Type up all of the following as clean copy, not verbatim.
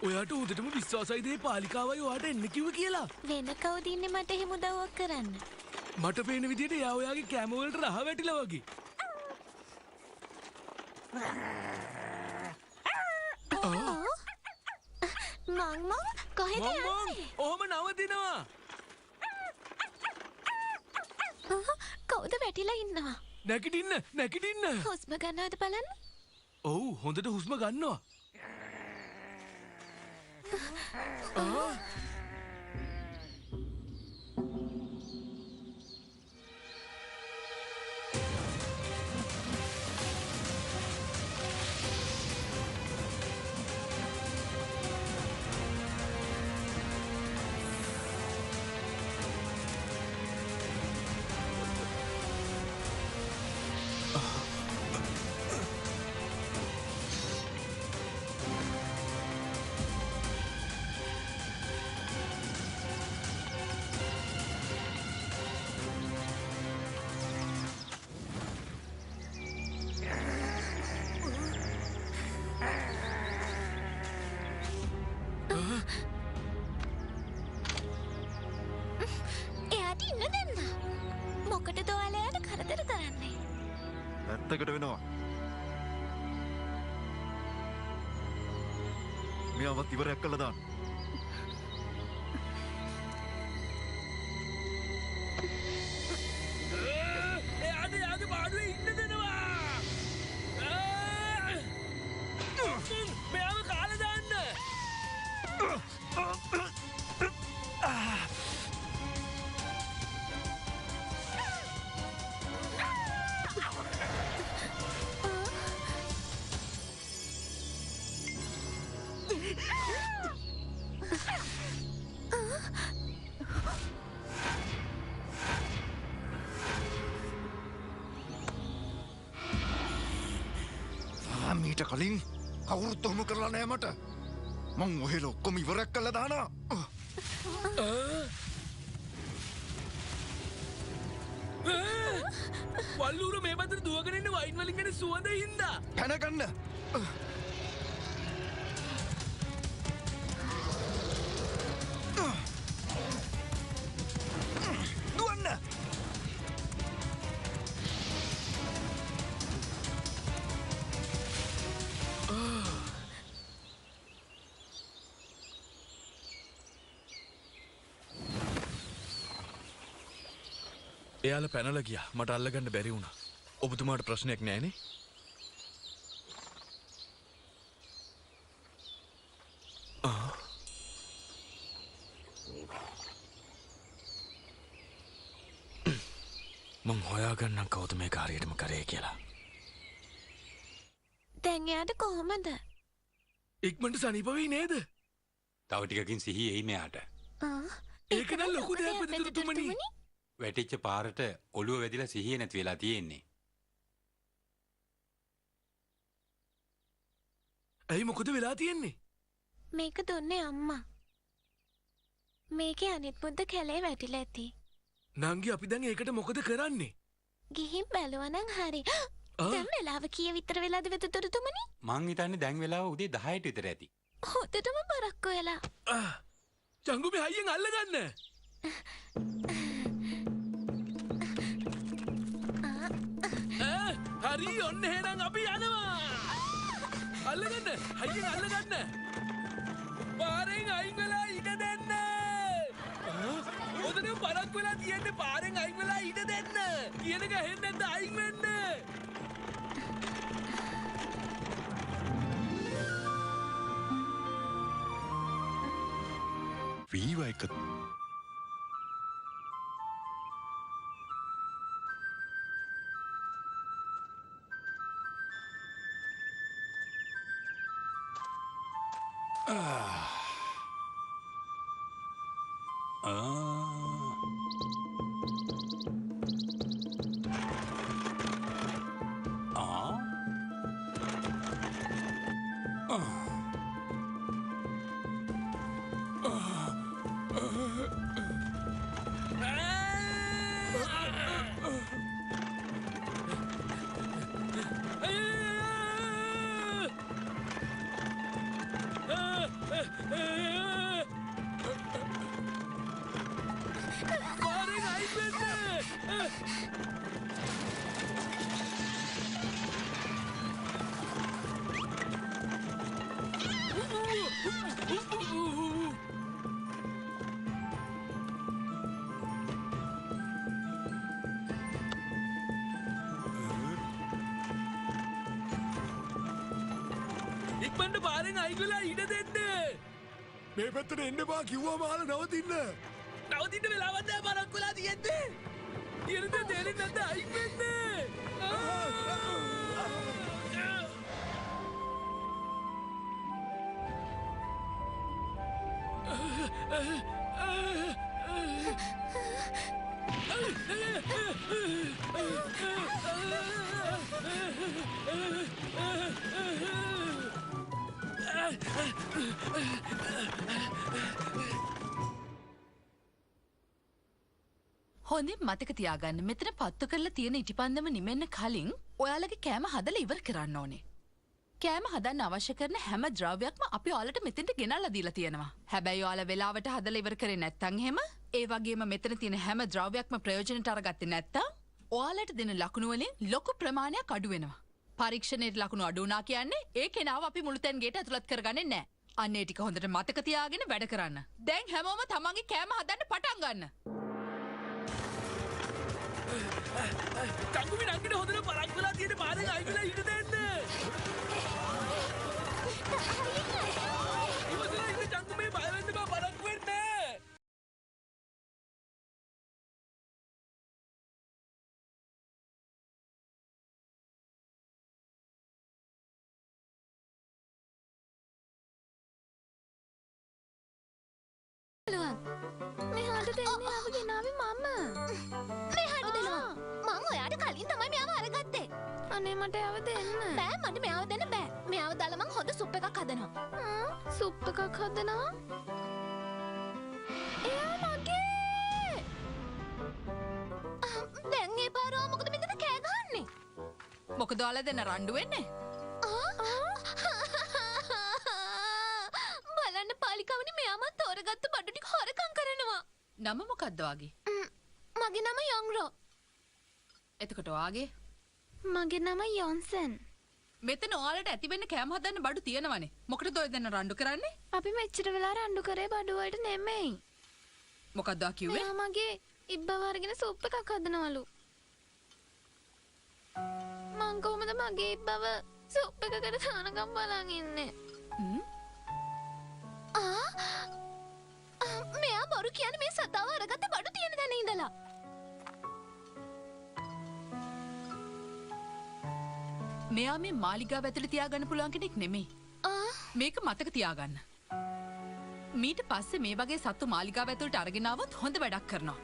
ඔයාට උදටම විශ්වාසයිද මේ පාලිකාවයි ඔයාට එන්න කිව්ව කියලා? වෙන කවුද ඉන්නේ මට එහෙම උදව්වක් කරන්න? මට පේන විදිහට එයා ඔයාගේ කැම වලට රහ වැටිලා වගේ. මං කොහෙද යන්නේ? ඔහම නවතිනවා. කවුද වැටිලා ඉන්නවා? නැගිටින්න. හුස්ම ගන්නවද බලන්න? ඔව් හොඳට හුස්ම ගන්නවා. ඇත්තකට වෙනවා. මෙයාවත් ඉවරයක් කළා දාන්න. එයාගේ පාඩුවේ ඉන්න දෙනවා. මෙයාව කාලා දාන්න. මීට කලින් කවුරුත් ඔහොම කරලා නෑ මට. මං ඔහෙල ඔක්කොම ඉවරයක් කළා දානවා. වල්ලූර මේ පැත්තට දුවගෙන ඉන්න වයින් වලින් එන සුවඳ හින්දා. පැන ගන්න. දුවන්න. එයාලා පැනලා ගියා. මට අල්ලගන්න බැරි වුණා. ඔබතුමාට ප්‍රශ්නයක් නෑනේ? මං හොයාගන්නම් කවුද මේ කාර්යයටම කරේ කියලා. දැන් එයාට කොහමද? ඉක්මනට සනීප වෙයි නේද? තව ටිකකින් සිහි එයි මෙයාට. ඒක නම් ලොකු දෙයක් වෙදතුමනි. වැටිච්ච පාරට ඔළුව වැදිලා සිහිය නැති වෙලා තියෙන්නේ. ඇයි මොකද වෙලා තියෙන්නේ? මේක දුන්නේ අම්මා. මේකේ අනිත් මුද්ද කැලේ වැටිලා ඇති. නංගි අපි දැන් ඒකට මොකද කරන්නේ? ගිහින් බැලුවා නම් හරි. දැන් වෙලාව කීය විතර වෙලාද වෙදතුමනි? මං හිතන්නේ දැන් වෙලාව උදේ 10ට විතර ඇති. හොදටම බරක් වෙලා. චංගුමේ හයියෙන් අල්ලගන්න. හරි ඔන්න එහෙනම් අපි යනවා. අල්ලගන්න. හයියෙන් අල්ලගන්න. පාරෙන් අයින් වෙලා ඉඩ දෙන්න. ඔතන බරක් වෙලා තියෙන්නේ පාරෙන් අයින් වෙලා ඉඩ දෙන්න. කියන එක ඇහෙන්නේ නැද්ද අයින් වෙන්න. වීවයික ඉක්මනට පාරෙන් අයින් වෙලා ඉඩ දෙන්න. මේ පැත්තට එන්න බා කිව්වා මාල නවතින්න. නවතින්න වෙලාවක් නැහැ බරක් වෙලා තියෙන්නේ. ඉරද දෙලින් නැද්ද අයින් වෙන්න. හොඳින් මතක තියාගන්න මෙතන පත්තු කරලා තියෙන ඉටිපන්දම නිමෙන්න කලින් ඔයාලගේ කෑම හදලා ඉවර කරන්න ඕනේ. කෑම හදන්න අවශ්‍ය කරන හැම ද්‍රව්‍යයක්ම අපි ඔයාලට මෙතෙන්ට ගෙනල්ලා දීලා තියෙනවා. හැබැයි ඔයාලා වෙලාවට හදලා ඉවර කරේ නැත්නම් එහෙම ඒ වගේම මෙතන තියෙන හැම ද්‍රව්‍යයක්ම ප්‍රයෝජනට අරගත්තේ නැත්නම් ඔයාලට දෙන ලකුණු වලින් ලොකු ප්‍රමාණයක් අඩු වෙනවා. පරීක්ෂණයේ ලකුණු අඩු වුණා කියන්නේ ඒ කෙනාව අපි මුළුතැන් ගේට ඇතුළත් කරගන්නේ නැහැ. අන්න ඒ ටික හොඳට මතක තියාගෙන වැඩ කරන්න. දැන් හැමෝම තමන්ගේ කෑම හදන්න පටන් ගන්න. කංගුමි නංගිට හොඳට පරක් වෙලා තියෙන පාරෙන් අයින් වෙලා ඉන්න දෙන්න. ඉවසලා ඉන්න කංගුමි බය වෙන්න බා පරක් වෙන්න. මෙහාට දෙන්නේ ආව ගෙනාවේ මම. මෙහාට දෙනවා. මං ඔයාට කලින් තමයි මෙයාව අරගත්තේ. අනේ මට එයාව දෙන්න. බෑ මට මෙයාව දෙන්න බෑ. මෙයාව දාලා මං හොඳ සුප් එකක් හදනවා. සුප් එකක් හදනවා? එයා මගේ. දැන් ඒ පාරෝ මොකද මෙතන කෑ ගහන්නේ? මොකද ඔයාලා දෙන්න රණ්ඩු වෙන්නේ? බලන්න පාලිකාවනි මෙයාම තෝරගත්ත බඩු ටික හොරකම් කරනවා. නම මොකක්ද වාගේ? මගේ නම යොන්රෝ. එතකොට වාගේ? මගේ නම යොන්සන්. මෙතන ඔයාලට ඇති වෙන්න කෑම හදන්න බඩු තියෙනවනේ. මොකටද ඔය දෙන්න රණ්ඩු කරන්නේ? අපි මෙච්චර වෙලා රණ්ඩු කරේ බඩු වලට නෙමෙයි. මොකක්ද ඔයා කිව්වේ? මෙයා මගේ ඉබ්බව අරගෙන සුප් එකක් හදනවලු. මං කොහොමද මගේ ඉබ්බව සුප් එකකට දානකම් බලන් ඉන්නේ? මෙයා බොරු කියන්නේ මේ සතාව අරගත්ත බඩු තියෙන තැන ඉඳලා. මෙයා මේ මාලිගාව ඇතුළේ තියාගන්න පුළුවන් කෙනෙක් නෙමෙයි. මේක මතක තියාගන්න. මීට පස්සේ මේ වගේ සත්තු මාලිගාව ඇතුළට අරගෙන ආවොත් හොඳ වැඩක් කරනවා.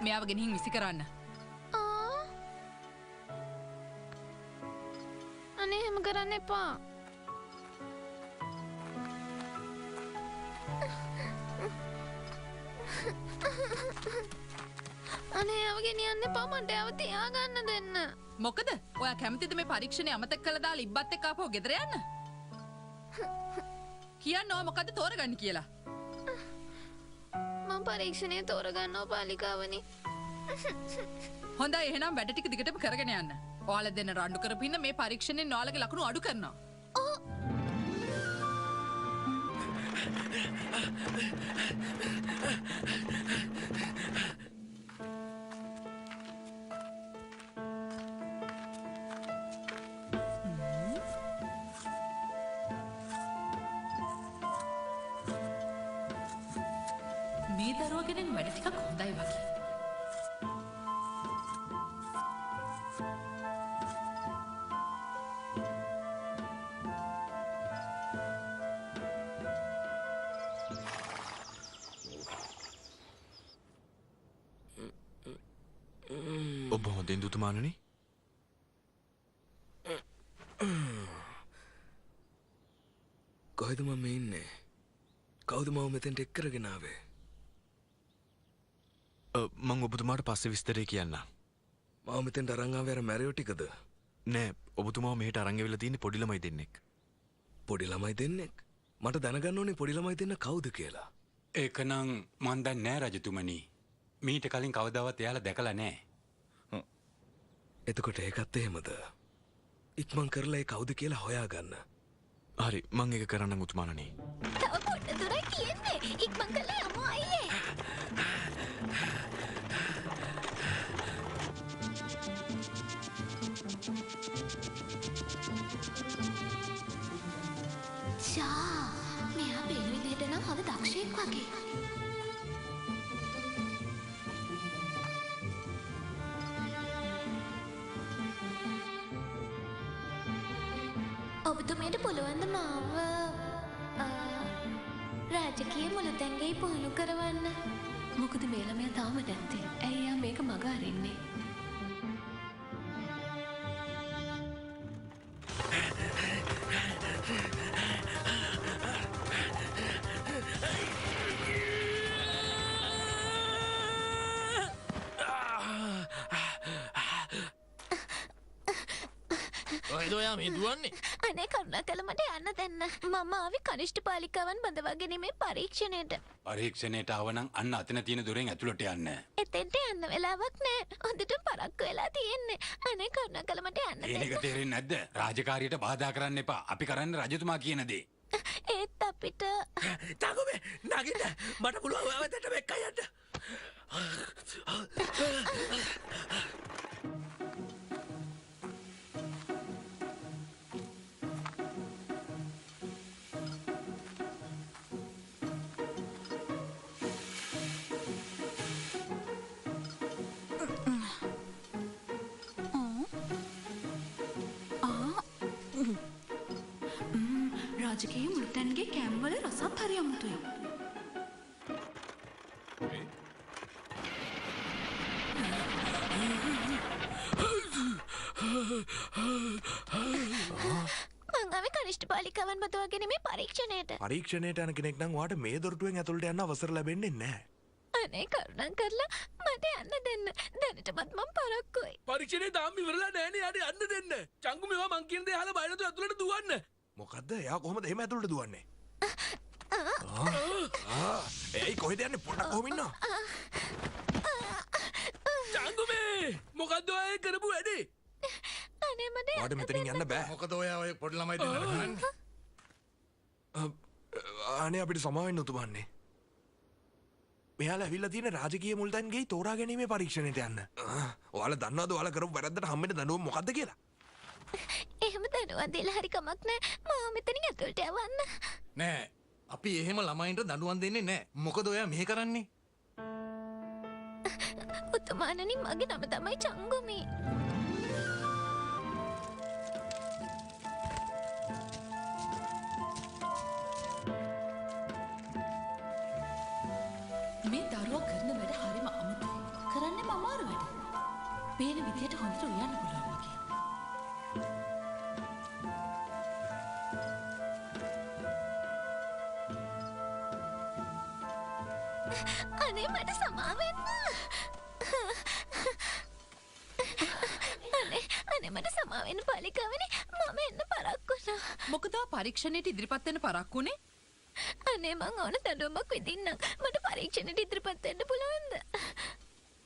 මෙයාව ගෙනින් විසි කරන්න. අනේ එහෙම කරන්න එපා. අනේ එයාව ගෙනියන්න එපා මට එයාව තියාගන්න දෙන්න. මොකද? ඔයා කැමතිද මේ පරීක්ෂණය අමතක කළා දාලා ඉබ්බත් එක්ක ආපහු ගෙදර යන්න? කියන්න ඔයා මොකද්ද තෝරගන්නේ කියලා. මම පරීක්ෂණය තෝරගන්නවා පාලිකාවනි. හොඳයි එහෙනම් වැඩ ටික දිගටම කරගෙන යන්න. ඔයාලා දෙන්න රණ්ඩු කරපින්න මේ පරීක්ෂණයෙන් ඔයාලගේ ලකුණු අඩු කරනවා. මේ දරුවා ගැන වැඩ ටිකක් හොඳයි වගේ. ඔබ හොඳින් දුතුමානනි? කොහෙද මම ඉන්නේ? කවුද මම මෙතෙන්ට එක් කරගෙන ආවේ? මං ඔබතුමාට පස්සේ විස්තරේ කියන්න. මම මෙතෙන්ට අරන් ආවේ අර මැරියෝ ටිකද? නෑ, ඔබතුමාව මෙහෙට අරන් ඇවිල්ලා තියෙන්නේ පොඩි ළමයි දෙන්නෙක්. පොඩි ළමයි දෙන්නෙක්? මට දැනගන්න ඕනේ පොඩි ළමයි දෙන්න කවුද කියලා. ඒකනම් මන් දන්නේ නෑ රජතුමනි. මීට කලින් කවදාවත් එයාලා දැකලා නෑ. එතකොට ඒකත් එහෙමද? ඉක්මන් කරලා ඒ කවුද කියලා හොයාගන්න. හරි, මං ඒක කරන්නම් උතුමානනි. තව පොඩ්ඩ දුරයි තියෙන්නේ. ඉක්මන් කරලා යමු අයියේ. අයිෂා මෙයා පේන විදිහට නම් හද දක්ෂයෙක් වගේ. ඔබතුමියට පුළුවන්ද මාව රාජකීය මුළුතැන්ගේ පුහුණු කරවන්න? මොකද මේ ළමයා තාම නැත්තේ. ඇයි එයා මේක මග අරින්නේ? ඔයා මේ දුවන්නේ? අනේ කරුණාකර මට යන්න දෙන්න. මම ආවේ කනිෂ්ඨ පාලිකාවන් බඳවා ගැනීමේ පරීක්ෂණයට. පරීක්ෂණයට ආවනම් අන්න අතන තියෙන දොරෙන් ඇතුළට යන්න. එතෙන්ට යන්න වෙලාවක් නෑ. හොඳටම පරක්කු වෙලා තියෙන්නේ. අනේ කරුණාකර මට යන්න දෙන්න. ඒක තේරෙන්නේ නැද්ද? රාජකාරියට බාධා කරන්න එපා. අපි කරන්නේ රජතුමා කියන දේ. ඒත් අපිට තාගොබේ නගින්න මට පුළුවන් ඔයාව දෙන්න මෙක්ක යන්න. රාජකීය මුළුතැන්ගේ කෑමවල රසත් හරි අමුතුයි. මං ආවේ කනිෂ්ඨ පාලිකාවන් බඳවා ගැනීමේ පරීක්ෂණයට. පරීක්ෂණයට යන කෙනෙක් නම් ඔයාට මේ දොරටුවෙන් ඇතුළට යන්න අවසර ලැබෙන්නේ නැහැ. අනේ කරුණාකරලා මට යන්න දෙන්න. දැනටමත් මම පරක්කුයි. පරීක්ෂණේ තාම ඉවරලා නෑනේ. යාට යන්න දෙන්න. චංගු මේවා මං කියන දේ අහලා බයලතු ඇතුළට දුවන්න. මොකද්ද? එයා කොහොමද එහෙම ඇතුළට දුවන්නේ? ඒයි කොහෙද යන්නේ? පොඩක් කොහොම ඉන්නවා? චංගු මේ මොකද්ද ඔය කරපු වැඩේ? අනේ මට ඔයාට මෙතනින් යන්න බෑ. මොකද ඔයා ඔය පොඩි ළමයි දෙන්නට කරන්නේ? අනේ අපිට සමාව වෙන්න උතුමන්නේ. මෙයාලා ඇවිල්ලා තියෙන රාජකීය මුල්තැන්ගේ තෝරා ගැනීමේ පරීක්ෂණයට යන්න. ඔයාලා දන්නවද ඔයාලා කරපු වැරද්දට හම්බෙන්න දඬුවම මොකද්ද කියලා? එහෙම දනුවක් දීලා හරි කමක් නෑ. මාව මෙතනින් ඇතුළට යවන්න. නෑ. අපි එහෙම ළමයින්ට දඬුවම් දෙන්නේ නෑ. මොකද ඔයා මෙහෙ කරන්නේ? උතුමාණනි මගේ නම තමයි චංගුමි. මේ දරුවා කරන වැඩ හරිම අමුතුයි. කරන්නේම අමාරු වැඩ. පේන විදියට හොඳට උයන්න පුළුවන් වගේ. අනේ මට සමාව වෙන්න. අනේ මට සමාව වෙන්න පාලිකාවනේ. මම එන්න පරක්කු වුණා. මොකද පරීක්ෂණයට ඉදිරිපත් වෙන්න පරක්කු වුණේ? අනේ මං ඕන දඬුවමක් විඳින්නම්. මට පරීක්ෂණයට ඉදිරිපත් වෙන්න පුළුවන්ද?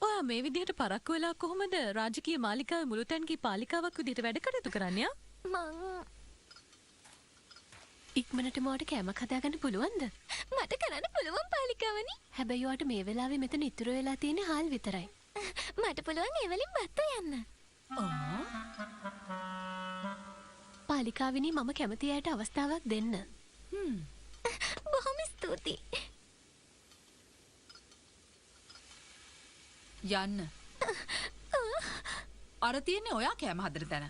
ඔයා මේ විදිහට පරක්කු වෙලා කොහොමද රාජකීය මාලිකාවේ මුළුතැන්ගේ පාලිකාවක් විදිහට වැඩ කටයුතු කරන්නේ? මං ඉක්මනට මොකට කෑමක් හදාගන්න පුළුවන්ද? මට කරන්න පුළුවන් පාලිකාවනි. හැබැයි ඔයාට මේ වෙලාවේ මෙතන ඉතුරු වෙලා තියෙන්නේ හාල් විතරයි. මට පුළුවන් ඒ වලින් බත්තු යන්න. පාලිකාවිනි මම කැමති අයට අවස්ථාවක් දෙන්න. බොහොම ස්තුතියි. යන්න. අර තියෙන්නේ ඔයා කෑම හදන තැන.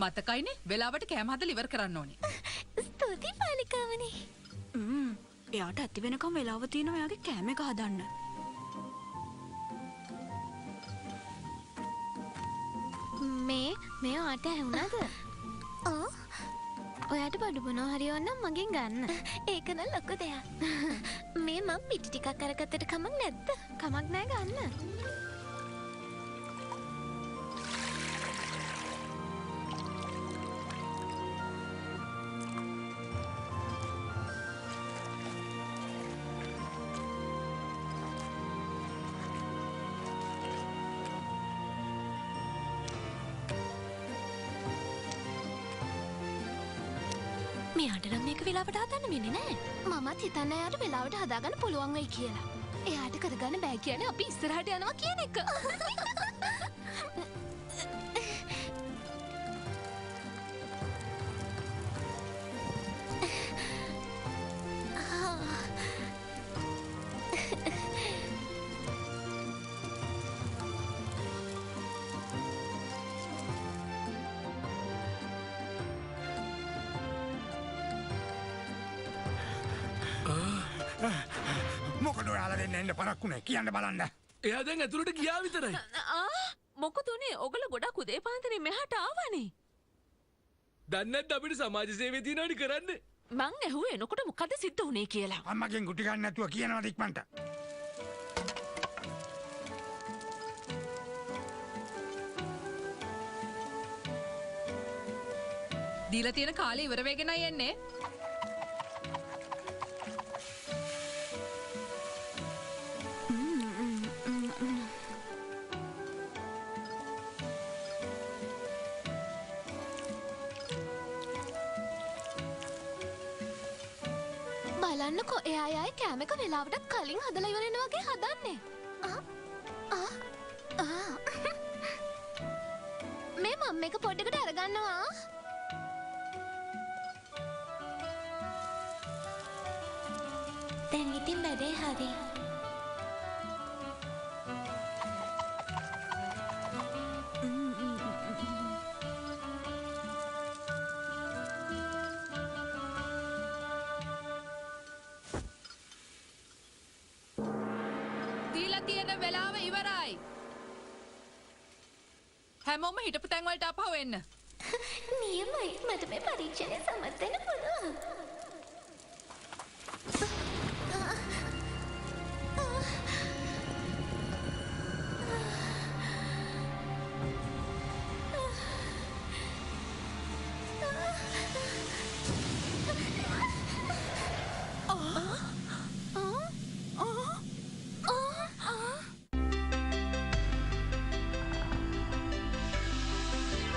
මතකයිනේ වෙලාවට කෑම හදලා ඉවර කරන්න ඕනේ. ස්තුතියි පාලිකාවනි. එයාට ඇති වෙනකම් වෙලාව තියෙනවා එයාගේ කෑම එක හදන්න. මේ ආට ඇහුණාද? ඔයාට බඩු බොනවා හරි ඕනම් මගෙන් ගන්න. ඒක නම් ලොකු දෙයක්. මේ මම පිටි ටිකක් අරගත්තට කමක් නැද්ද? කමක් නෑ ගන්න. මෙයාට නම් මේක වෙලාවට හදන්න වෙන්නේ නැහැ. මමත් හිතන්නේ එයාට වෙලාවට හදාගන්න පුළුවන් වෙයි කියලා. එයාට කරගන්න බෑ කියන්නේ අපි ඉස්සරහට යනවා කියන එක. දෙන්න එන්න පරක්කුනේ කියන්න බලන්න. එයා දැන් ඇතුළට ගියා විතරයි. මොකදුනේ ඔගොල්ලෝ ගොඩක් උදේ පාන්දරේ මෙහාට ආවනේ. දන්නේ නැද්ද අපිට සමාජ සේවය තියනවනි කරන්න? මං ඇහුවේ එනකොට මොකද සිද්ධ වුනේ කියලා. අම්මගෙන් ගුටි ගන්න නැතුව කියනවා ඉක්මනට. දීලා තියෙන කාලේ ඉවර වෙගෙනයි එන්නේ. බලන්නකෝ එයා අය කෑම එක වෙලාවටත් කලින් හදලා ඉවර වෙන වගේ හදන්නේ. මේ මම එක පොඩ්ඩකට අරගන්නවා. දැන් ඉතින් බඩේ හරි. දීලා තියෙන වෙලාව ඉවරයි. හැමෝම හිටපු තැන් වලට ආපහු එන්න. නියමයි. මට මේ පරීක්ෂණය සමත් වෙන්න පුළුවන්.